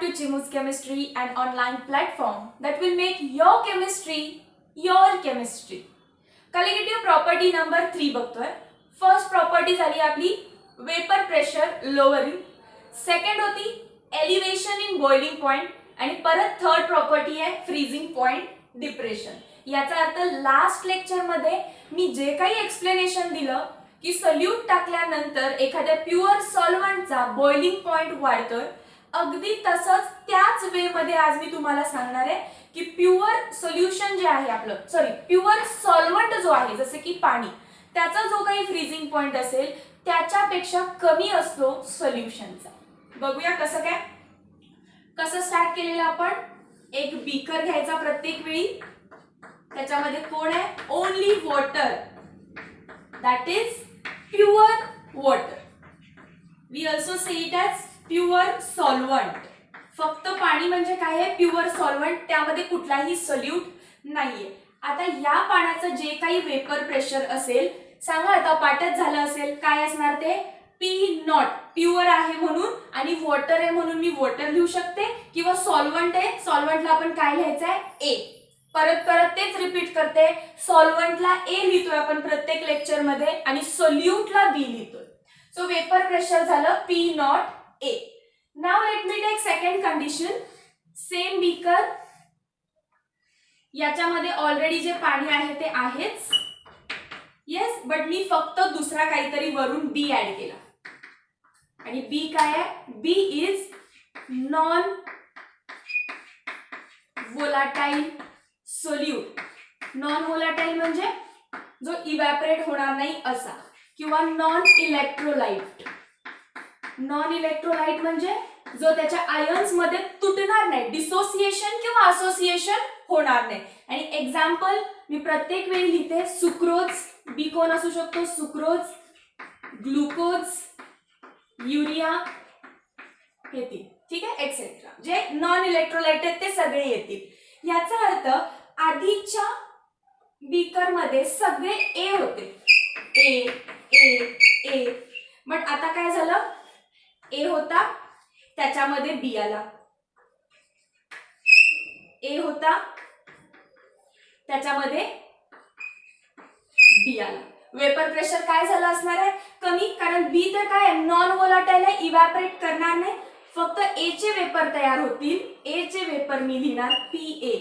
to Chimu's Chemistry, an online platform that will make your chemistry your chemistry. Colligative property number 3 बघतोय. First property झाली आपली vapour pressure lowering, second होती elevation in boiling point आणि परत third property आहे freezing point depression. याचा अर्थ last lecture मध्ये मी जे काही एक्सप्लेनेशन दिलं की सोल्यूट टाकल्यानंतर एखाद्या प्युअर सॉल्व्हंटचा बॉइलिंग पॉइंट वाढतोय, अगदी तसंच त्याच वे मध्ये आज मी तुम्हाला सांगणार आहे की प्युअर सोल्युशन जे आहे आपलं प्युअर सॉल्व्हंट जो आहे जसे की पाणी, त्याचा जो काही फ्रीजिंग पॉइंट असेल त्याच्यापेक्षा कमी असतो सोल्युशनचा. बघूया कसं स्टार्ट केलेलं आपण. एक बीकर घ्यायचा प्रत्येक वेळी, त्याच्यामध्ये कोण आहे only water, that is pure water. We also say it as pure solvent. फक्त पाणी म्हणजे काय आहे प्युअर सॉल्व्हंट, त्यामध्ये कुठलाही सोल्यूट नाहीये. आता या पाण्याचं जे काही वेपर प्रेशर असेल, सांगा आता पाठात झालं असेल काय असणार ते पी नॉट. प्युअर आहे म्हणून आणि वॉटर आहे म्हणून मी वॉटर लिहू शकते, किंवा सॉल्व्हंट आहे सॉल्व्हंटला आपण काय लिहायचं आहे ए. परत तेच रिपीट करते, सॉल्व्हंटला ए लिहितोय आपण प्रत्येक लेक्चर मध्ये आणि सोल्यूटला बी लिहितोय. सो वेपर प्रेशर झालं P naught A. Now let me take second condition. Same beaker, याच्यामध्ये ऑलरेडी जे पाणी आहे ते आहेच, येस, बट मी फक्त दुसरा काहीतरी वरून बी ऍड केला. आणि बी काय आहे, B is non volatile solute. Non volatile म्हणजे जो इव्हॅपोरेट होणार नाही असा, किंवा नॉन इलेक्ट्रोलाइट. नॉन इलेक्ट्रोलाइट म्हणजे जो त्याच्या आयन्स मध्ये तुटणार नाही, डिसोसिएशन किंवा असोसिएशन होणार नाही. आणि एक्झाम्पल मी प्रत्येक वेळी लिहिते, सुक्रोज, बी कोण असू शकतो, सुक्रोज, ग्लुकोज, युरिया, येतील, ठीक आहे, एक्सेट्रा. जे नॉन इलेक्ट्रोलाइट आहेत ते सगळे येतील. याचा अर्थ आधीच्या बीकर मध्ये सगळे ए होते, ए ए ए, बट आता काय झालं, ए होता त्याच्यामध्ये बी आला, ए होता त्याच्यामध्ये बी आला. वेपर प्रेशर काय झालं असणार आहे, कमी, कारण बी तर काय नॉन वोलाटाईल आहे, इव्हॅपोरेट करणार नाही, फक्त ए चे वेपर तयार होतील. ए चे वेपर मी लिहिणार पी ए.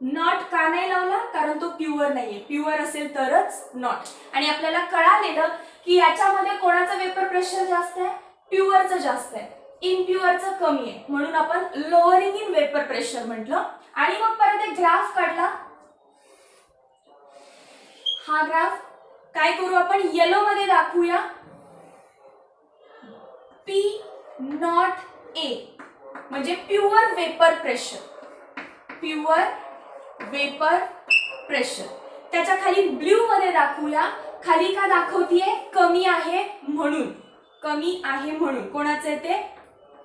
नॉट का नाही लावला, कारण तो प्युअर नाहीये, प्युअर असेल तरच नॉट. आणि आपल्याला कळालेलं की याच्यामध्ये कोणाचं वेपर प्रेशर जास्त आहे, प्युअरचं जास्त आहे, इनप्युअरचं कमी आहे, म्हणून आपण लोअरिंग इन वेपर प्रेशर म्हटलं. आणि मग परत एक ग्राफ काढला. हा ग्राफ काय करू आपण येलो मध्ये दाखवूया. पी नॉट ए म्हणजे pure vapour pressure, pure vapour pressure. त्याच्या खाली ब्ल्यू मध्ये दाखवूया. खाली का दाखवतीये, कमी आहे म्हणून, कमी आहे म्हणून. कोणाचं आहे ते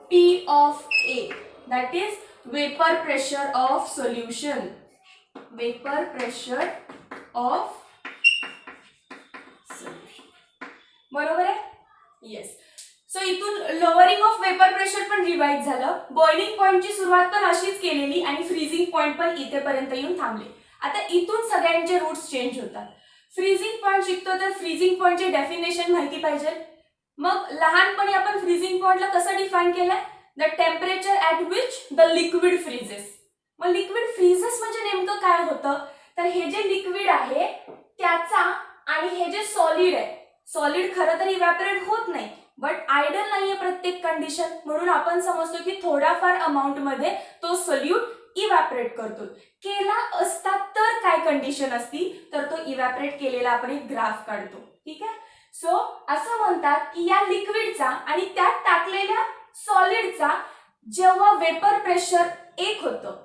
P of A, that is vapour pressure of solution, vapour pressure of solution. बरोबर आहे, येस. सो इथून लोअरिंग ऑफ वेपर प्रेशर पण रिवाइज झालं. बॉइलिंग पॉइंटची सुरुवात पण अशीच केलेली आणि फ्रीजिंग पॉइंट पण इथेपर्यंत येऊन थांबले. आता इथून सगळ्यांचे रूट्स चेंज होतात. फ्रीजिंग पॉइंट शिकतो तर फ्रीजिंग पॉइंटची डेफिनेशन माहिती पाहिजे. मग लहानपणी आपण फ्रीजिंग पॉइंटला कसं डिफाइन केलंय, the temperature at which the liquid freezes. मग लिक्विड फ्रीजेस म्हणजे नेमकं काय होतं, तर हे जे लिक्विड आहे त्याचा आणि हे जे सॉलिड आहे, सॉलिड खरं तर इव्हॅपोरेट होत नाही, बट आयडल नाहीये प्रत्येक कंडिशन, म्हणून आपण समजतो की थोड्याफार अमाऊंट मध्ये तो सोल्यूट इव्हॅपोरेट करतो. केला असता तर काय कंडिशन असती, तर तो इव्हॅपोरेट केलेला आपण एक ग्राफ काढतो, ठीक आहे. सो असं म्हणतात की या लिक्विडचा आणि त्यात टाकलेल्या सॉलिडचा जेव्हा वेपर प्रेशर एक होतं,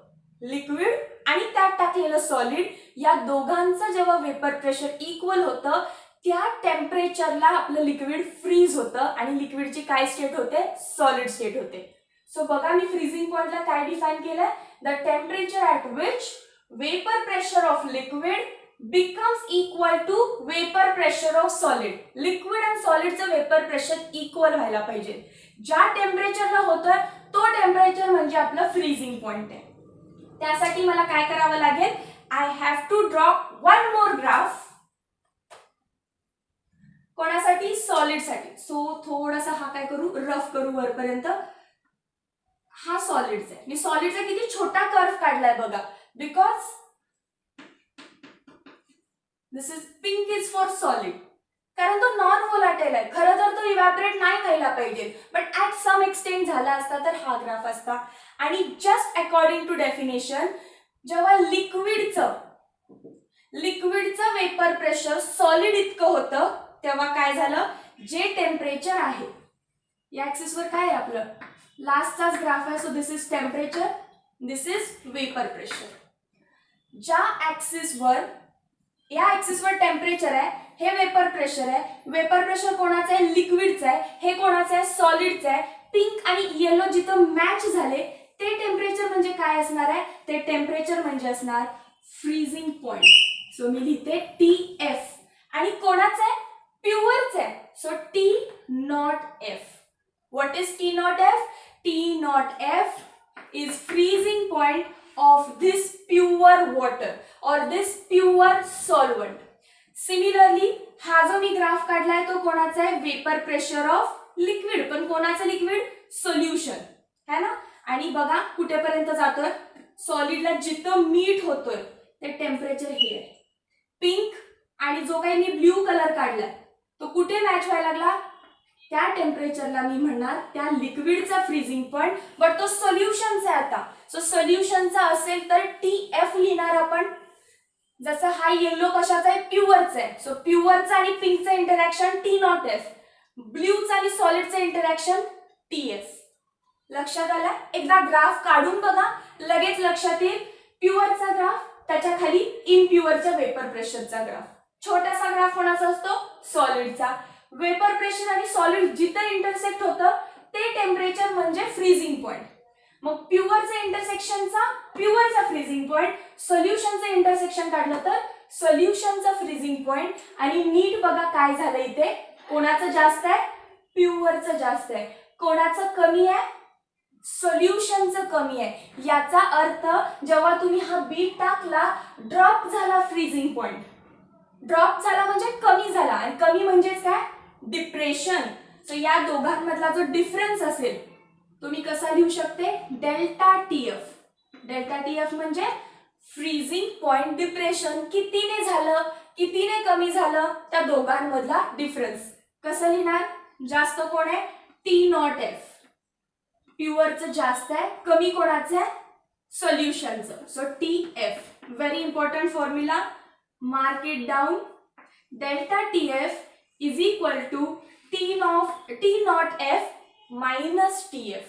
लिक्विड आणि त्यात टाकलेलं सॉलिड, या दोघांचं जेव्हा वेपर प्रेशर इक्वल होतं, त्या टेम्परेचरला आपलं लिक्विड फ्रीज होतं आणि लिक्विडची काय स्टेट होते, सॉलिड स्टेट होते. सो बघा मी फ्रीजिंग पॉइंटला काय डिफाइन केलंय, the temperature at which vapour pressure of liquid becomes equal to vapor pressure of solid. Liquid आणि सॉलिडचं वेपर प्रेशर इक्वल व्हायला पाहिजे. ज्या टेम्परेचरला होतोय तो टेम्परेचर म्हणजे आपलं फ्रीजिंग पॉइंट आहे. त्यासाठी मला काय करावं लागेल, I have to draw one more graph. कोणासाठी, सॉलिड साठी. सो थोडासा हा काय करू, रफ करू वरपर्यंत. हा सॉलिडचा आहे. मी सॉलिडचा किती छोटा कर्व काढलाय बघा, because this is pink is for solid. कारण तो नॉन व्होलाटाईल आहे. खरं तर तो इव्हॅपोरेट नाही व्हायला पाहिजे, बट ऍट सम एक्सटेंट झाला असता तर हा ग्राफ असता. आणि जस्ट अकॉर्डिंग टू डेफिनेशन, जेव्हा लिक्विडचं वेपर प्रेशर सॉलिड इतकं होतं, तेव्हा काय झालं, जे टेम्परेचर आहे या ऍक्सिसवर काय आहे आपलं लास्टचाच ग्राफ आहे. So this is temperature, this is vapour pressure. ज्या ऍक्सिसवर, या ऍक्सिसवर टेम्परेचर आहे, हे वेपर प्रेशर आहे. वेपर प्रेशर कोणाचं आहे, लिक्विडचं आहे. हे कोणाचं आहे, सॉलिडचं आहे. पिंक आणि येलो जिथं मॅच झाले ते टेम्परेचर म्हणजे काय असणार आहे, ते टेम्परेचर म्हणजे असणार फ्रीजिंग पॉइंट. सो मी लिहिते TF. आणि कोणाचं आहे, प्युअरचं आहे. So T0F. What is T0F? T0F is freezing point of this pure water or this pure solvent. Similarly, हा जो मी ग्राफ काढलाय तो कोणाचा आहे, वेपर प्रेशर ऑफ लिक्विड. पण कोणाचं लिक्विड, सोल्युशन है ना. आणि बघा कुठेपर्यंत जातोय, सॉलिडला जिथं मीठ होतोय ते टेम्परेचर हे आहे पिंक. आणि जो काही मी ब्ल्यू कलर काढलाय तो कुठे मॅच व्हायला लागला, त्या टेम्परेचरला मी म्हणणार त्या लिक्विडचा फ्रीजिंग पॉइंट. बट तो सोल्युशनचा आहे आता. सो सोल्युशनचा असेल तर TF लिहिणार आपण. जसं हा येलो कशाचा आहे, प्युअरचा आहे. सो प्युअरचा आणि पिंकचं इंटरॅक्शन T0F, ब्ल्यूचा आणि सॉलिडचं इंटरॅक्शन TF. लक्षात आलं. एकदा ग्राफ काढून बघा, लगेच लक्षात येईल. प्युअरचा ग्राफ, त्याच्या खाली इम्प्युअरच्या वेपर प्रेशरचा ग्राफ. छोटासा ग्राफ कोणाचा असतो, सॉलिडचा. वेपर प्रेशर आणि सॉलिड जिथं इंटरसेक्ट होतं ते टेम्परेचर म्हणजे फ्रीजिंग पॉइंट. मग प्युअरच्या इंटरसेक्शनचा प्युअरचा फ्रीजिंग पॉइंट, सोल्युशनचं इंटरसेक्शन काढलं तर सोल्युशनचा फ्रीजिंग पॉइंट. आणि नीट बघा काय झालं इथे, कोणाचं जास्त आहे, प्युअरचं जास्त आहे. कोणाचं कमी आहे, सोल्युशनचं कमी आहे. याचा अर्थ जेव्हा तुम्ही हा बी टाकला, ड्रॉप झाला फ्रीजिंग पॉइंट. ड्रॉप झाला म्हणजे कमी झाला. आणि कमी म्हणजेच काय, डिप्रेशन. सो या दोघांमधला जो डिफरन्स असेल तो मी कसा लिहू शकते, डेल्टा TF. डेल्टा TF म्हणजे फ्रीजिंग पॉइंट डिप्रेशन. कितीने झालं, कितीने कमी झालं, त्या दोघांमधला डिफरन्स. कसं लिहिणार, जास्त कोण आहे, T0F. प्युअरचं जास्त आहे, कमी कोणाचं आहे, सोल्युशनचं. So TF. Very important formula, mark it down. Delta TF is equal to T0F minus TF.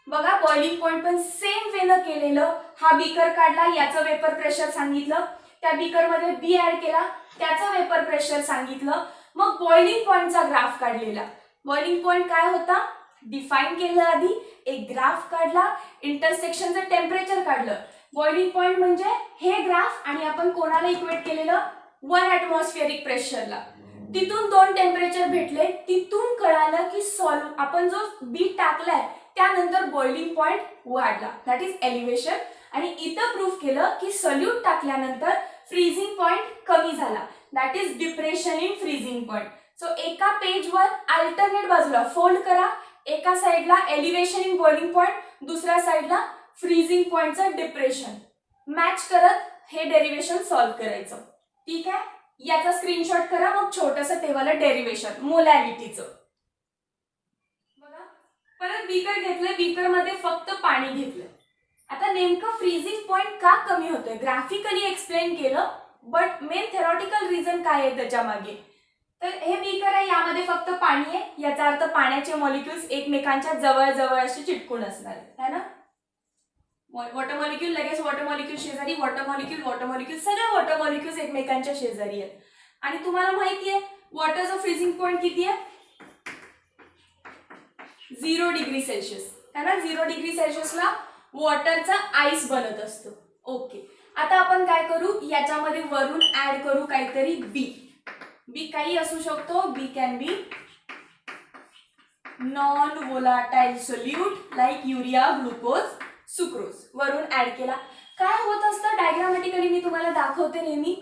बघा बॉइलिंग पॉइंट पण सेम वेनं केलेलं. हा बीकर काढला, याचं वेपर प्रेशर सांगितलं. त्या बीकर मध्ये बी ऍड केला, त्याचं वेपर प्रेशर सांगितलं. मग बॉइलिंग पॉइंटचा ग्राफ काढलेला. बॉइलिंग पॉइंट काय होता, डिफाइन केलं आधी. एक ग्राफ काढला, इंटरसेक्शनचं टेम्परेचर काढलं. बॉइलिंग पॉइंट म्हणजे हे ग्राफ. आणि आपण कोणाला इक्वेट केलेलं, 1 ॲटमॉस्फिअरिक प्रेशरला. तिथून दोन टेम्परेचर भेटले. तिथून कळालं की आपण जो बी टाकलाय त्यानंतर बॉइलिंग पॉइंट वाढला, दॅट इज एलिव्हेशन. आणि इथं प्रूफ केलं की सोल्यूट टाकल्यानंतर फ्रीजिंग पॉइंट कमी झाला, that is depression in freezing point. So एका पेजवर अल्टरनेट बाजूला फोल्ड करा. एका साइडला एलिव्हेशन इन बॉइलिंग पॉइंट, दुसऱ्या साइडला फ्रीजिंग पॉइंटचं डिप्रेशन. मॅच करत हे डेरिव्हेशन सॉल्व्ह करायचं. ठीक आहे, याचा स्क्रीनशॉट करा. मग छोटंसं तेव्हाला डेरिव्हेशन मोलॅलिटीचं बघा. परत बीकर घेतलंय, बीकर मध्ये फक्त पाणी घेतलंय. आता नेमकं फ्रीजिंग पॉइंट का कमी होतोय, ग्राफिकली एक्सप्लेन केलं, बट मेन थेरॉटिकल रिझन काय आहे त्याच्या मागे. तर हे बीकर आहे, यामध्ये फक्त पाणी आहे. याचा अर्थ पाण्याचे मॉलिक्युल्स एकमेकांच्या जवळ जवळ असे चिटकून असणार आहे ना. वॉटर मॉलिक्यूल लगेच वॉटर मॉलिक्यूल शेजारी, वॉटर मॉलिक्यूल सगळे वॉटर मॉलिक्यूल्स एकमेकांच्या शेजारी आहेत. आणि तुम्हाला माहिती आहे वॉटरचं फ्रीजिंग पॉइंट किती आहे, 0 डिग्री सेल्सिअस है ना. 0 डिग्री सेल्सिअसला वॉटरचा आईस बनत असतो. ओके, आता आपण काय करू, याच्यामध्ये वरून ऍड करू काहीतरी बी. बी काही असू शकतो, B can be non volatile solute like urea, glucose, sucrose वरून ऍड केला. काय होत असतं डायग्रामॅटिकली मी तुम्हाला दाखवते नेहमी.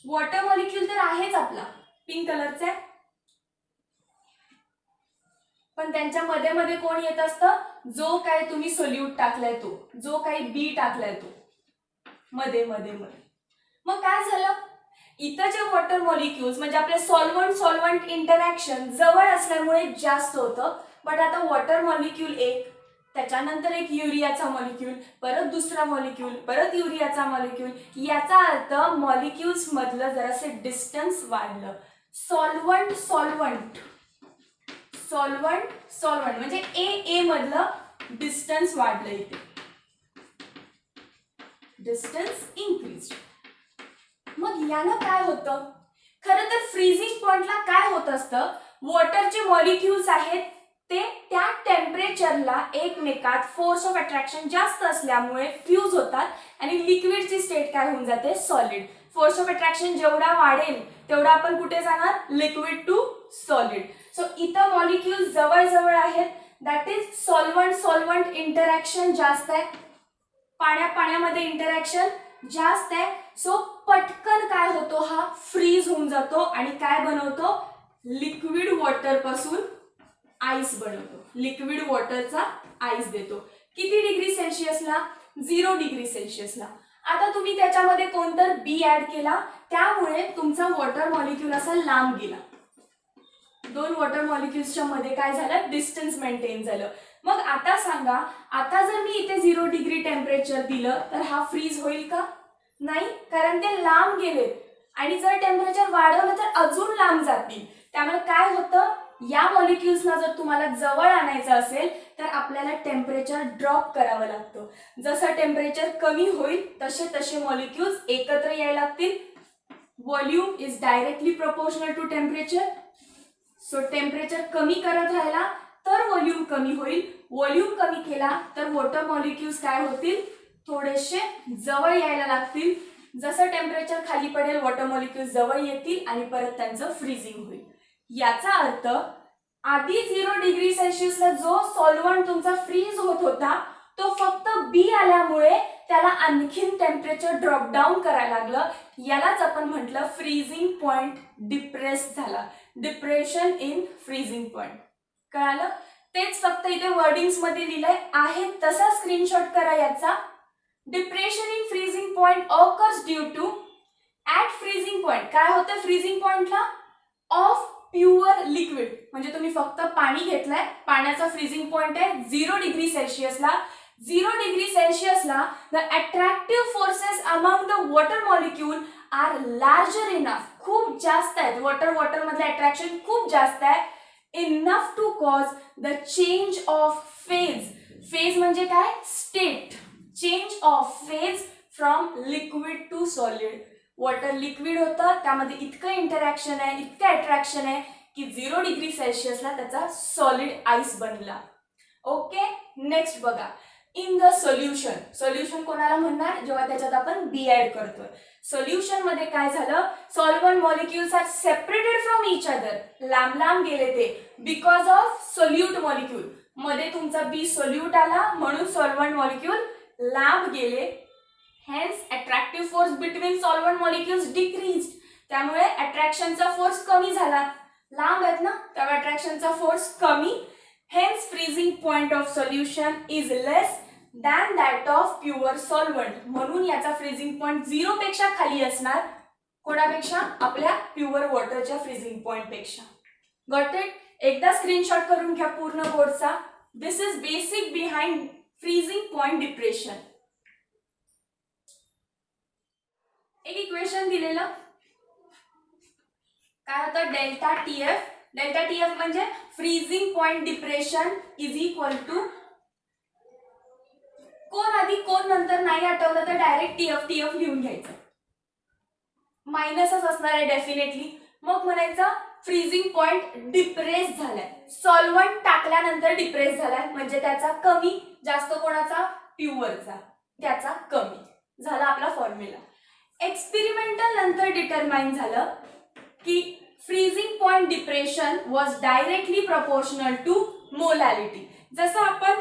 वॉटर मॉलिक्यूल तर आहेच आपला पिंक कलरचा, पण त्यांच्या मध्ये मध्ये कोण येत असतं, जो काही तुम्ही सोल्यूट टाकलाय तो, जो काही बी टाकलाय तो मध्ये मध्ये मध्ये. मग काय झालं, इथं जे वॉटर मॉलिक्युल्स म्हणजे आपले सॉल्व्हंट सॉल्व्हंट इंटरॅक्शन जवळ असल्यामुळे जास्त होतं. बट आता वॉटर मॉलिक्यूल एक, त्याच्यानंतर एक युरियाचा मॉलिक्यूल, परत दुसरा मॉलिक्यूल, परत युरियाचा मॉलिक्यूल, याचा अर्थ मॉलिक्युल्स मधलं जरासे डिस्टन्स वाढलं. सॉल्व्हंट सॉल्व्हंट सॉल्व्हंट सॉल्व्हंट म्हणजे ए मधलं डिस्टन्स वाढलं, इथे डिस्टन्स इन्क्रीज. मग यानं काय होतं, खरं तर फ्रीजिंग पॉइंटला काय होत असतं, वॉटरचे मॉलिक्युल्स आहेत ते त्या टेम्परेचरला एकमेकात फोर्स ऑफ अट्रॅक्शन जास्त असल्यामुळे फ्यूज होतात आणि लिक्विडची स्टेट काय होऊन जाते, सॉलिड. फोर्स ऑफ अट्रॅक्शन जेवढा वाढेल तेवढा आपण कुठे जाणार, लिक्विड टू सॉलिड. सो इथं मॉलिक्युल्स जवळ जवळ आहेत, that is solvent solvent interaction जास्त आहे, पाण्यामध्ये इंटरॅक्शन जास्त आहे. सो पटकन काय होतो, हा फ्रीज होऊन जातो आणि काय बनवतो, लिक्विड वॉटर पासून आईस बनवतो, लिक्विड वॉटरचा आईस देतो. किती डिग्री सेल्सिअसला, 0 डिग्री सेल्सिअसला. आता तुम्ही त्याच्यामध्ये कोणतर बी ऍड केला, त्यामुळे तुमचा वॉटर मॉलिक्यूल असा लांब गेला. दोन वॉटर मॉलिक्युल्सच्या मध्ये काय झालं, डिस्टन्स मेंटेन झालं. मग आता सांगा, आता जर मी इथे 0 डिग्री टेम्परेचर दिलं तर हा फ्रीज होईल का, नाही, कारण ते लांब गेलेत. आणि जर टेम्परेचर वाढवलं तर अजून लांब जातील. त्यामुळे काय होतं, या मॉलिक्युल्सना जर तुम्हाला जवळ आणायचं असेल तर आपल्याला टेम्परेचर ड्रॉप करावं लागतं. जसं टेम्परेचर कमी होईल तसे तसे मॉलिक्युल्स एकत्र यायला लागतील. Volume is directly proportional to temperature. So temperature कमी करत राहिला तर व्हॉल्यूम कमी होईल, व्हॉल्यूम कमी केला तर वॉटर मॉलिक्युल्स काय होतील, थोडेसे जवळ यायला लागतील. जसं टेम्परेचर खाली पडेल वॉटर मॉलिक्युल्स जवळ येतील आणि परत त्यांचं फ्रीजिंग होईल. याचा अर्थ आधी 0 डिग्री सेल्सिअसला जो सॉल्व्हंट तुमचा फ्रीज होत होता तो फक्त बी आल्यामुळे त्याला आणखीन टेम्परेचर ड्रॉप डाऊन करायला लागलं. यालाच आपण म्हटलं फ्रीजिंग पॉइंट डिप्रेस झाला, डिप्रेशन इन फ्रीजिंग पॉइंट. कळालं, तेच फक्त इथे वर्डिंग्स मध्ये लिहिलंय आहे तसा स्क्रीनशॉट करा याचा. Depression in freezing point occurs due to at freezing point. काय होतं फ्रीजिंग पॉइंटला, ऑफ प्युअर लिक्विड, म्हणजे तुम्ही फक्त पाणी घेतलंय, पाण्याचा फ्रीजिंग पॉइंट आहे 0 डिग्री सेल्सिअसला. 0 डिग्री सेल्सिअसला the attractive forces among the water molecule are larger enough, खूप जास्त आहेत, वॉटर मधलं अट्रॅक्शन खूप जास्त आहे, enough to cause the change of phase. Phase म्हणजे काय, state, change of phase from liquid to solid. Water liquid होतं, त्यामध्ये इतकं इंटरॅक्शन आहे, इतकं अट्रॅक्शन आहे की 0 डिग्री सेल्सिअसला त्याचा सॉलिड आईस बनला. ओके, नेक्स्ट बघा, इन द सोल्युशन. सोल्युशन कोणाला म्हणणार, जेव्हा त्याच्यात आपण बी ऍड करतोय. सोल्युशन मध्ये काय झालं, solvent molecules are separated from each other, लांब लांब गेले ते, बिकॉज ऑफ सोल्यूट मॉलिक्यूल. मध्ये तुमचा बी सोल्यूट आला म्हणून सॉल्व्हंट मॉलिक्यूल लांब गेले. Hence attractive force between solvent molecules decreased. त्यामुळे अट्रॅक्शनचा फोर्स कमी झाला, लांब आहेत ना त्यामुळे अट्रॅक्शनचा फोर्स कमी. Hence freezing point of solution is less than that of pure solvent. म्हणून याचा फ्रीजिंग पॉइंट 0 पेक्षा खाली असणार. कोणापेक्षा, आपल्या प्युअर वॉटरच्या फ्रीजिंग पॉइंट पेक्षा. Got it. एकदा स्क्रीनशॉट करून घ्या पूर्ण बोर्डचा. This is basic behind freezing point depression. एक इक्वेशन दिलेलं काय होतं, डेल्टा टीएफ. डेल्टा टीएफ म्हणजे freezing point depression is equal to, कोण आधी कोण नंतर नाही आठवलं तर डायरेक्ट टीएफ लिहून घ्यायचं, मायनसच असणार आहे डेफिनेटली. मग म्हणायचं फ्रीजिंग पॉइंट डिप्रेस झालाय, सॉल्व्हंट टाकल्यानंतर डिप्रेस झालाय म्हणजे त्याचा कमी, जास्त कोणाचा, प्युअरचा, त्याचा कमी झाला आपला फॉर्म्युला. एक्सपेरिमेंटल नंतर डिटरमाइन झालं की freezing point depression was directly proportional to molality. जसं आपण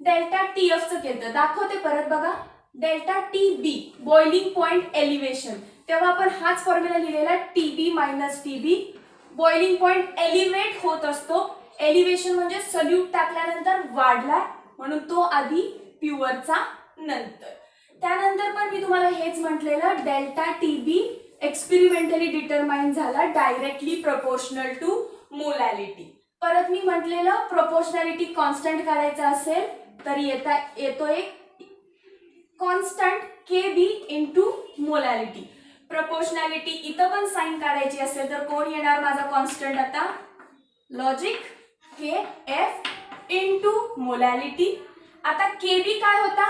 डेल्टा टी एफ चं केलं, दाखवते परत बघा. डेल्टा टी बी बॉइलिंग पॉइंट एलिव्हेशन, तेव्हा आपण हाच फॉर्म्युला लिहिलेला टी बी मायनस टी बी. बॉइलिंग पॉइंट एलिव्हेट होत असतो, एलिव्हेशन म्हणजे सल्यूट टाकल्यानंतर वाढला म्हणून तो आधी प्युअरचा नंतर. त्यानंतर पण मी तुम्हाला हेच म्हटलेलं, डेल्टा टी बी एक्सपेरिमेंटली डिटरमाइन झाला डायरेक्टली प्रपोर्शनल टू मोलॅलिटी. परत मी म्हटलेलं प्रोपोर्शनॅलिटी कॉन्स्टंट काढायचा असेल तर येतो एक कॉन्स्टंट के बी इंटू मोलॅलिटी. प्रोपोर्शनॅलिटी इथं पण साइन काढायची असेल तर कोण येणार माझा कॉन्स्टंट आता, लॉजिक के एफ इंटू मोलॅलिटी. आता के बी काय होता,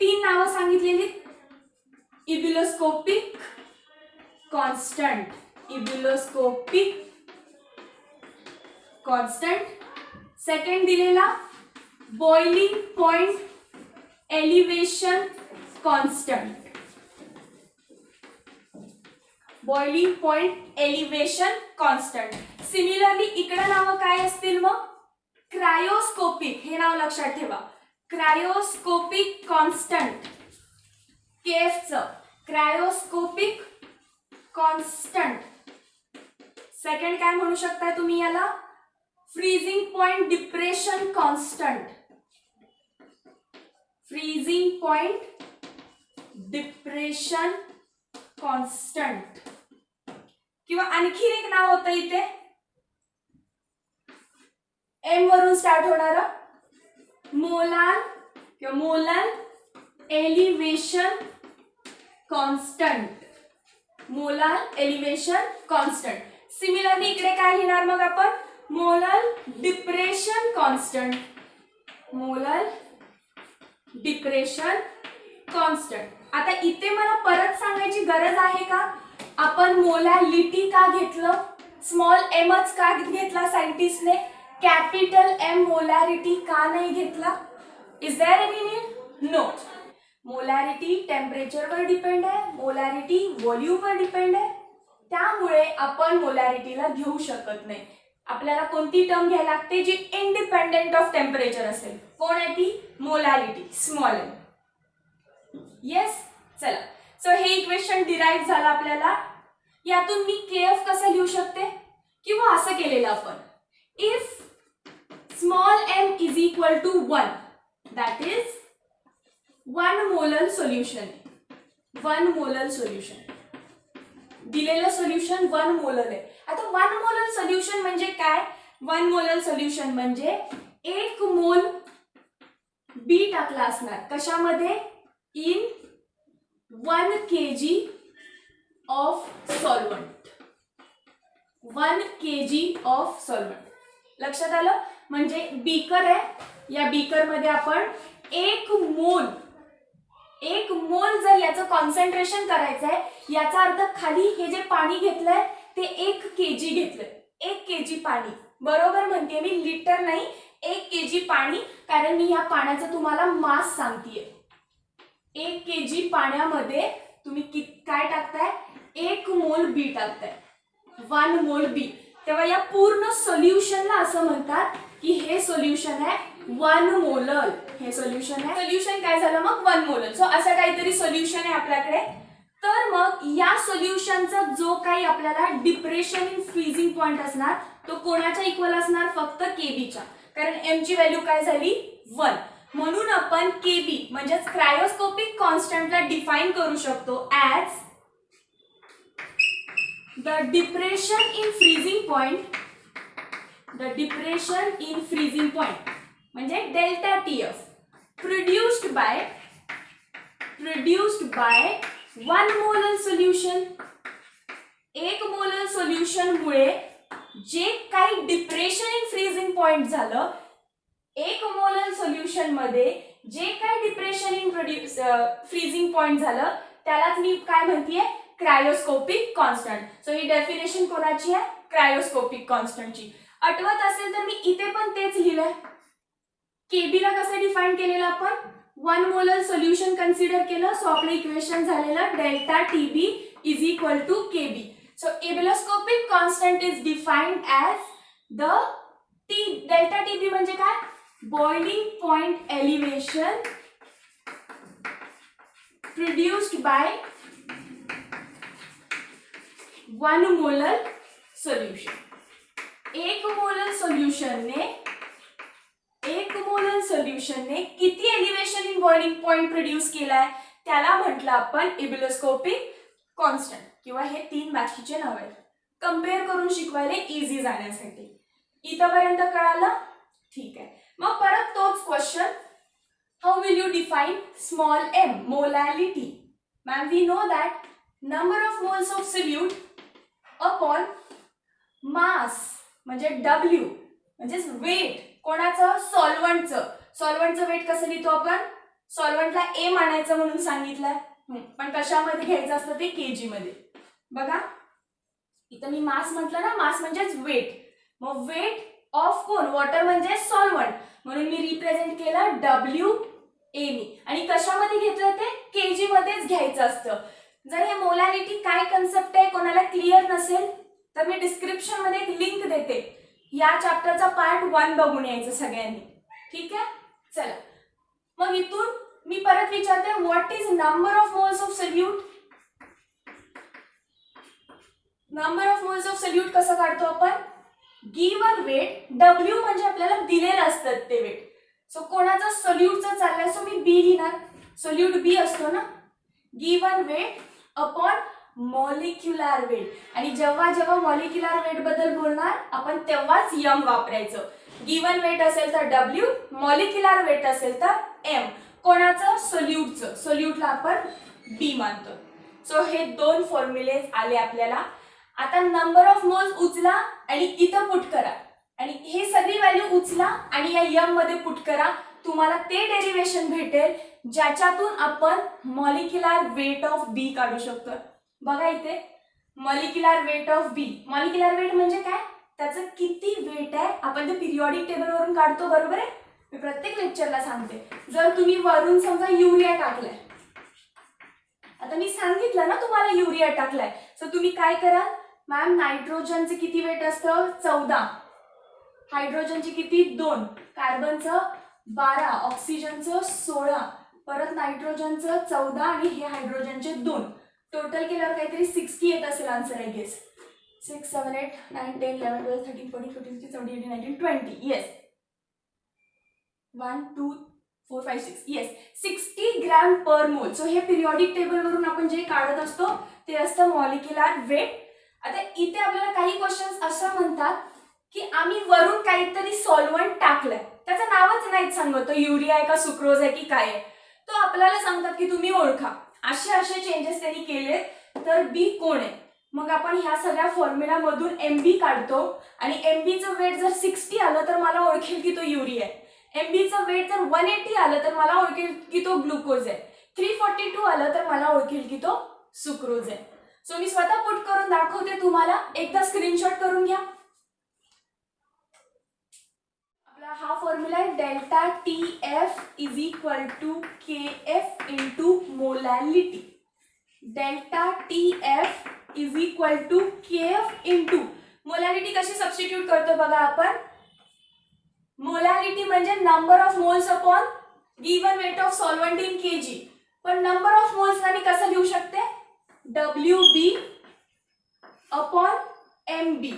3 नावं सांगितलेली, इब्युलोस्कोपिक कॉन्स्टंट, इब्युलोस्कोपिक कॉन्स्टंट. सेकंड दिलेला boiling point elevation constant, boiling point elevation constant. Similarly इकडे नावं काय असतील मग, क्रायोस्कोपिक, हे नाव लक्षात ठेवा, क्रायोस्कोपिक कॉन्स्टंट, केएफचं क्रायोस्कोपिक कॉन्स्टंट. सेकंड काय म्हणू शकताय तुम्ही याला, freezing point depression constant, freezing point depression constant. किंवा आणखी एक नाव होतं इथे एम वरून स्टार्ट होणार, मोलार किंवा molal elevation constant, molar elevation constant. Similarly इकडे काय लिहिणार मग आपण, molal depression constant, molal depression constant. आता इथे मला परत सांगायची गरज आहे का, आपण मोलॅलिटी का घेतलं, स्मॉल एमच का घेतला सायंटिस्टने, कॅपिटल एम मोलॅरिटी का नाही घेतला, is there any need, no. Molarity टेम्परेचरवर डिपेंड आहे, मोलॅरिटी व्हॉल्यूमवर डिपेंड आहे, त्यामुळे आपण मोलॅरिटीला घेऊ शकत नाही. आपल्याला कोणती टर्म घ्यायला लागते जी इंडिपेंडेंट ऑफ टेम्परेचर असेल, कोण आहे ती, मोलॅरिटी, स्मॉल एम. येस, चला. सो हे इक्वेशन डिराइव्ह झालं आपल्याला. यातून मी केएफ कसं लिहू शकते, किंवा असं केलेलं आपण, if small M is equal to 1, that is 1 molal solution, 1 molal solution, दिलेलं सोल्युशन 1 मोलल आहे. आता 1 मोलल सोल्युशन म्हणजे काय, 1 मोलल सोल्युशन म्हणजे 1 मोल बी टाकला असणार, कशामध्ये, in 1 kg of solvent, 1 kg of solvent. लक्षात आलं, म्हणजे बीकर आहे, या बीकर मध्ये आपण 1 मोल जर याचं कॉन्सन्ट्रेशन करायचं आहे, याचा अर्थ खाली हे जे पाणी घेतलंय ते 1 kg घेतलंय, 1 kg पाणी, बरोबर म्हणते मी, लिटर नाही, 1 kg पाणी, कारण मी ह्या पाण्याचं तुम्हाला मास सांगतेय. 1 kg पाण्यामध्ये तुम्ही काय टाकताय, 1 मोल बी टाकताय, 1 मोल बी. तेव्हा या पूर्ण सोल्युशनला असं म्हणतात की हे सोल्युशन आहे 1 मोलल, हे सोल्युशन आहे, सोल्युशन काय झालं मग 1 मोलल. सो असं काहीतरी सोल्युशन आहे आपल्याकडे. तर मग या सोल्युशनचा जो काही आपल्याला डिप्रेशन इन फ्रीजिंग पॉइंट असणार तो कोणाच्या इक्वल असणार, फक्त केबीच्या, कारण एम ची व्हॅल्यू काय झाली 1. म्हणून आपण केबी म्हणजेच क्रायोस्कोपिक कॉन्स्टंटला डिफाइन करू शकतो as the depression in freezing point, the depression in freezing point म्हणजे delta T F produced by 1 molal solution. 1 molal solution मुळे जे काही डिप्रेशन इन फ्रीजिंग पॉइंट झालं, 1 मोलल सोल्युशन मध्ये जे काही डिप्रेशन इन फ्रीजिंग पॉइंट झालं त्यालाच मी काय म्हणतेय, क्रायोस्कोपिक कॉन्स्टंट. सो ही डेफिनेशन कोणाची आहे, क्रायोस्कोपिक कॉन्स्टंटची. आठवत असेल तर मी इथे पण तेच लिहिलंय. केबी ला कसं डिफाइन केलेलं आपण, 1 मोलल सोल्युशन कन्सिडर केलं, सो आपलं इक्वेशन झालेलं delta TB is equal to KB. So ebuloscopic constant is defined as the T delta TB म्हणजे काय? Boiling point elevation produced by 1 molar solution. 1 molar solution ने किती elevation in boiling point produce केलाय त्याला म्हटलं आपण एबिलोस्कोपिक constant किंवा हे 3 बाकीचे नाव आहेत. कंपेअर करून शिकवायला इझी जाण्यासाठी. इथपर्यंत कळालं? ठीक आहे. मग परत तोच question, how will you define small m molality? Ma'am we know that number of moles of solute upon mass म्हणजे W म्हणजे वेट कोणाचं? सॉल्व्हंटचं वेट कसं लिहितो आपण? सॉल्व्हंटला A मानायचं म्हणून सांगितलंय, पण कशामध्ये घ्यायचं असतं ते kg मध्ये. बघा इथं मी मास म्हटलं ना, मास म्हणजेच वेट. मग वेट ऑफ कोण? वॉटर म्हणजे सॉल्व्हंट, म्हणून मी रिप्रेझेंट केलं WA नी. आणि कशामध्ये घेतलं ते? kg मध्येच घ्यायचं असतं. जर हे मोलॅलिटी काय कन्सेप्ट आहे कोणाला क्लिअर नसेल तर मी डिस्क्रिप्शन मध्ये एक लिंक देते, या चॅप्टरचा पार्ट 1 बघून यायचं सगळ्यांनी. ठीक आहे, चला मग इथून मी परत विचारते, what is number of moles of solute? Number of moles of solute कसं काढतो आपण? गिवन वेट, W म्हणजे आपल्याला दिलेलं असतं ते वेट. सो कोणाचं? सोल्यूटचं चाललंय, सो मी B लिहिणार. सोल्यूट B असतो ना. Given weight upon molecular weight. आणि जेव्हा जेव्हा मॉलिक्युलर वेट बद्दल बोलणार आपण तेव्हाच m वापरायचं. गिवन वेट असेल तर W, मॉलिक्युलर वेट असेल तर m. कोणाचं? सोल्यूटचं. सोल्यूटला आपण B मानतो. सो हे 2 फॉर्म्युलेज आले आपल्याला. आता नंबर ऑफ मोल्स उचला आणि इथं पुट करा आणि हे सगळी व्हॅल्यू उचला आणि या m मध्ये पुट करा. तुम्हाला ते डेरिव्हेशन भेटेल ज्याच्यातून आपण मॉलिक्युलर वेट ऑफ B काढू शकतो. बघा इथे molecular weight of B. Molecular weight म्हणजे काय? त्याचं किती वेट आहे आपण ते पिरियॉडिक टेबल वरून काढतो, बरोबर आहे? मी प्रत्येक लेक्चरला सांगते. जर तुम्ही वरून समजा युरिया टाकलाय, आता मी सांगितलं ना तुम्हाला युरिया टाकलाय, सो तुम्ही काय करा? मॅम नायट्रोजनचं किती वेट असतं? 14. हायड्रोजनची किती? 2. कार्बनचं 12. ऑक्सिजनचं 16. परत नायट्रोजनचं 14 आणि हे हायड्रोजनचे 2. टोटल केल्यावर काहीतरी 60 येत असेल answer I guess. 6, 7, 8, 9, 10, 11, 12, 13, 14, 15, 16, 17, 18, 19, 20. Yes. 1, 2, 4, 5, 6. Yes, 60 gram per मोल. सो हे पिरियॉडिक टेबल वरून आपण जे काढत असतो ते असतं मॉलिक्युलर वेट. आता इथे आपल्याला काही क्वेश्चन्स असं म्हणतात की आम्ही वरून काहीतरी सॉल्व्हंट टाकलंय, त्याचं नावच नाही सांगत युरिया आहे का सुक्रोज आहे की काय आहे, तो आपल्याला सांगतात की तुम्ही ओळखा. असे चेंजेस त्यांनी केले तर B कोण आहे? मग आपण ह्या सगळ्या फॉर्म्युला मधून MB काढतो आणि MBचं वेट जर 60 आलं तर मला ओळखेल की तो युरिया आहे. MBचं वेट जर 180 आलं तर मला ओळखेल की तो ग्लुकोज आहे. 342 आलं तर मला ओळखेल की तो सुक्रोज आहे. सो मी स्वतः पुट करून दाखवते तुम्हाला, एकदा स्क्रीनशॉट करून घ्या. आपला हा फॉर्म्युला आहे delta TF is equal to KF into molality. Delta TF is equal to KF into molality. कशी सबस्टिट्यूट करतो बघा आपण? मोलॅलिटी म्हणजे number of moles upon given weight of solvent in kg. पण नंबर ऑफ मोल्स मी कसं लिहू शकते? WB अपॉन MB.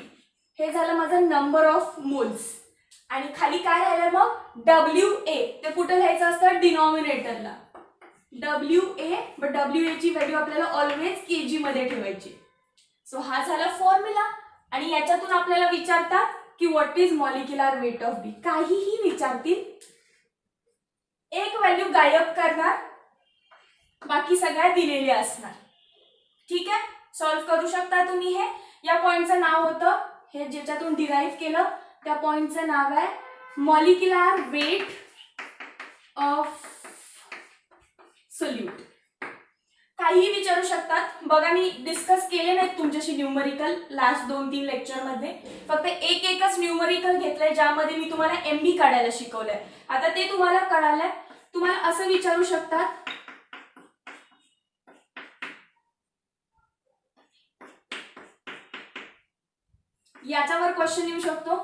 हे झालं माझं नंबर ऑफ मोल्स. आणि खाली काय राहिलं मग? WA. ते कुठे लिहायचं असतं? डिनॉमिनेटरला. WA, बट WA ची व्हॅल्यू आपल्याला ऑलवेज kg मध्ये ठेवायची. सो हा झाला फॉर्म्युला. आणि याच्यातून आपल्याला विचारतात की what is molecular weight of B. काहीही विचारतील, एक व्हॅल्यू गायब करणार, बाकी सगळ्या दिलेल्या असणार. ठीक आहे, सॉल्व्ह करू शकता तुम्ही हे. या पॉइंटचं नाव होतं, हे ज्याच्यातून डिराईव्ह केलं त्या पॉइंटचं नाव आहे मॉलिक्युलर वेट ऑफ सोल्यूट. काहीही विचारू शकतात. बघा मी डिस्कस केले नाहीत तुमच्याशी न्यूमरिकल लास्ट 2-3 लेक्चर मध्ये, फक्त एकच न्यूमरिकल घेतलंय ज्यामध्ये मी तुम्हाला MB काढायला शिकवलंय. आता ते तुम्हाला कळालंय. तुम्हाला असं विचारू शकतात, याच्यावर क्वेश्चन येऊ शकतो,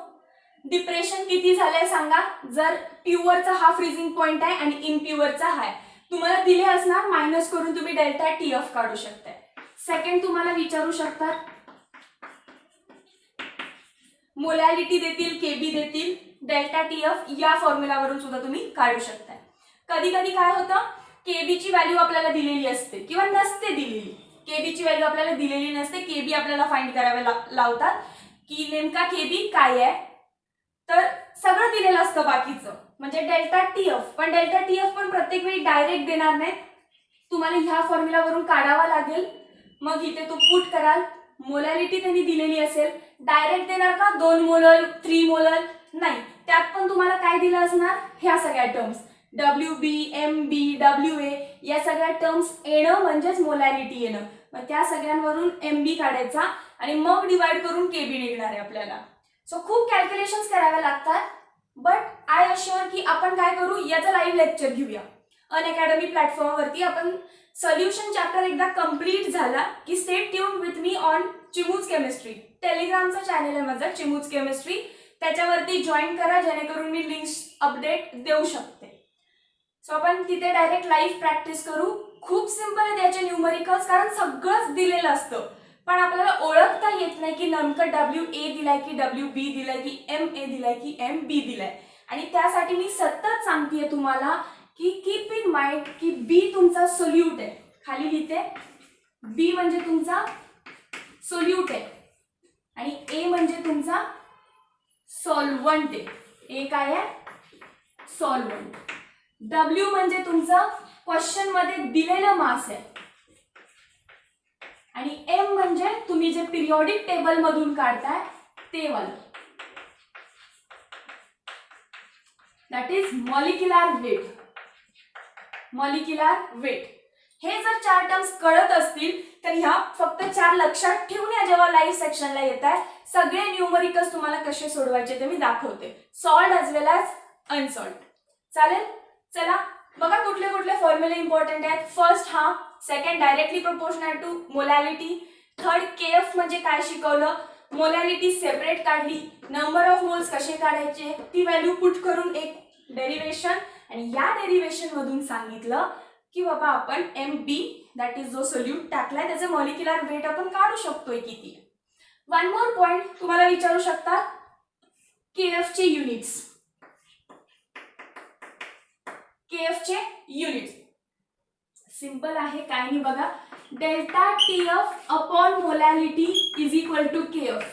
डिप्रेशन किती झालंय सांगा, जर प्युअरचा हा फ्रीजिंग पॉइंट आहे आणि इनप्युअरचा हा आहे. तुम्हाला दिले असणार, मायनस करून तुम्ही डेल्टा टी एफ काढू शकताय. सेकंड तुम्हाला विचारू शकतात, मोलॅलिटी देतील, केबी देतील, डेल्टा टी एफ या फॉर्म्युलावरून सुद्धा तुम्ही काढू शकताय. कधी कधी काय होतं, केबीची व्हॅल्यू आपल्याला दिलेली असते किंवा नसते दिलेली. केबीची व्हॅल्यू आपल्याला दिलेली नसते, केबी आपल्याला फाइंड करावे लावतात की नेमका केबी काय आहे. तर सगळं दिलेलं असतं बाकीचं, म्हणजे डेल्टा टी एफ. पण डेल्टा टी एफ पण प्रत्येक वेळी डायरेक्ट देणार नाहीत, तुम्हाला ह्या फॉर्म्युलावरून काढावा लागेल. मग इथे तो पुट कराल, मोलॅलिटी त्यांनी दिलेली असेल, डायरेक्ट देणार का 2 मोलर 3 मोलर नाही, त्यात पण तुम्हाला काय दिलं असणार, ह्या सगळ्या टर्म्स WB, MB, WA या सगळ्या टर्म्स येणं म्हणजेच मोलॅलिटी येणं. मग त्या सगळ्यांवरून MB काढायचा आणि मग डिवाइड करून केबी निघणार आहे आपल्याला. सो खूप कॅल्क्युलेशन्स कराव्या लागतात. बट आय अश्युअर की आपण काय करू, याचं लाईव्ह लेक्चर घेऊया अनअकॅडमी प्लॅटफॉर्मवरती. आपण सोल्युशन चॅप्टर एकदा कंप्लीट झाला की stay tune with me on Chimu's chemistry. टेलिग्रामचा चॅनल आहे माझा चिमूज केमिस्ट्री, त्याच्यावरती जॉईन करा जेणेकरून मी लिंक्स अपडेट देऊ शकते. सो आपण तिथे डायरेक्ट लाईव्ह प्रॅक्टिस करू. खूप सिंपल आहे त्याचे न्यूमरिकल्स, कारण सगळंच दिलेलं असतं पण आपल्याला ओळखता येत नाही की नेमकं WA दिलाय की WB दिलाय की MA दिलाय की MB दिलाय. आणि त्यासाठी मी सतत सांगतेय तुम्हाला की कीप इन माइंड की B तुमचा सोल्यूट आहे. खाली लिहिते, B म्हणजे तुमचा सोल्यूट आहे आणि A म्हणजे तुमचा सॉल्वंट आहे. A काय आहे, सॉल्वंट. W म्हणजे तुमचं क्वेश्चन मध्ये दिलेलं मास आहे आणि M म्हणजे तुम्ही जे पिरियॉडिक टेबल मधून काढताय ते वाला, that is molecular weight. Molecular weight हे जर 4 टर्म्स कळत असतील तर ह्या फक्त 4 लक्षात ठेवून या जेव्हा लाईव्ह सेक्शनला येत आहे सगळे न्यूमरिकल्स तुम्हाला कसे सोडवायचे ते मी दाखवते, solved as well as unsolved. चालेल, चला बघा कुठले कुठले फॉर्म्युले इंपॉर्टंट आहेत. फर्स्ट हा, second directly proportional to molality, third KF म्हणजे काय शिकवलं, मोलॅलिटी सेपरेट काढली, नंबर ऑफ मोल्स कसे काढायचे ती व्हॅल्यू पुट करून एक डेरिव्हेशन, आणि या डेरिव्हेशन मधून सांगितलं की बाबा आपण MB दॅट इज जो सोल्यूट टाकलाय त्याचे मॉलिक्युलर वेट आपण काढू शकतोय किती. वन मोर पॉइंट तुम्हाला विचारू शकता, केएफ चे युनिट्स. केएफ चे युनिट्स सिंपल आहे, काय नाही बघा, delta TF upon molality is equal to KF.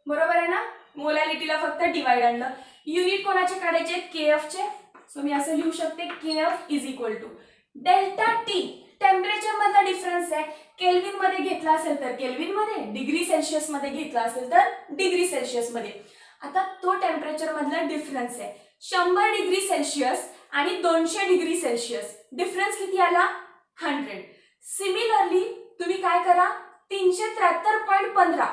बरोबर आहे ना, मोलॅलिटीला फक्त डिवाइड आणलं. युनिट कोणाचे काढायचे, KF चे. सो मी असं लिहू शकते, KF is equal to delta T temperature मधला डिफरन्स आहे. केल्विन मध्ये घेतला असेल तर केल्विन मध्ये, डिग्री सेल्सिअस मध्ये घेतला असेल तर डिग्री सेल्सिअस मध्ये. आता तो टेम्परेचर मधला डिफरन्स आहे 100 डिग्री सेल्सिअस आणि 200 डिग्री सेल्सिअस. डिफरन्स किती आला, 100. सिमिलरली तुम्ही काय करा, 373.15,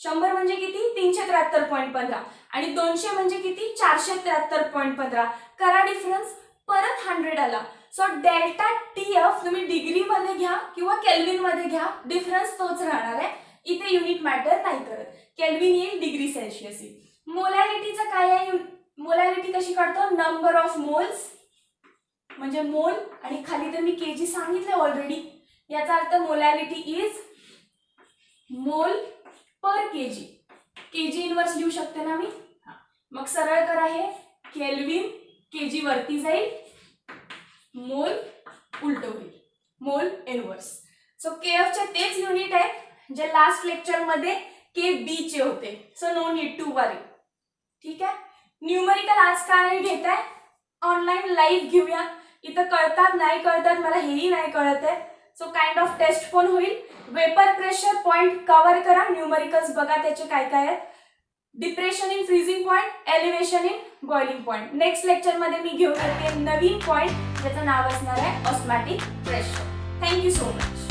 100 म्हणजे किती 373.15 आणि 200 म्हणजे किती 473.15 करा डिफरन्स, परत 100 आला. सो डेल्टा TF तुम्ही डिग्री मध्ये घ्या किंवा केल्विन मध्ये घ्या, डिफरन्स तोच राहणार आहे. इथे युनिट मॅटर नाही करत, केल्विन येईल डिग्री सेल्सिअस येईल. मोलॅलिटीचं काय आहे, मोलॅलिटी कशी काढतो, नंबर ऑफ मोल्स म्हणजे मोल, आणि खाली तर मी केजी सांगितलं ऑलरेडी. याचा अर्थ molality is mole per KG. KG inverse लिहू शकते ना मी. मग सरळ करा, हे केल्विन केजी वरती जाईल, मोल उलट होईल, मोल इनवर्स. सो केएफ चे तेच युनिट आहेत जे लास्ट लेक्चर मध्ये KB चे होते. सो नो नीड टू वरी. ठीक आहे, न्यूमरिकल आज का नाही घेताय, ऑनलाईन लाईव्ह घेऊया. इथं कळतात नाही कळतात मला हेही नाही कळत आहे. सो काइंड ऑफ टेस्ट पण होईल. वेपर प्रेशर पॉइंट कव्हर करा, न्यूमरिकल्स बघा त्याचे काय काय आहेत. Depression in freezing point, elevation in boiling point. Next lecture मध्ये मी घेऊन येते नवीन पॉइंट ज्याचं नाव असणार आहे ऑस्मॅटिक प्रेशर. Thank you so much.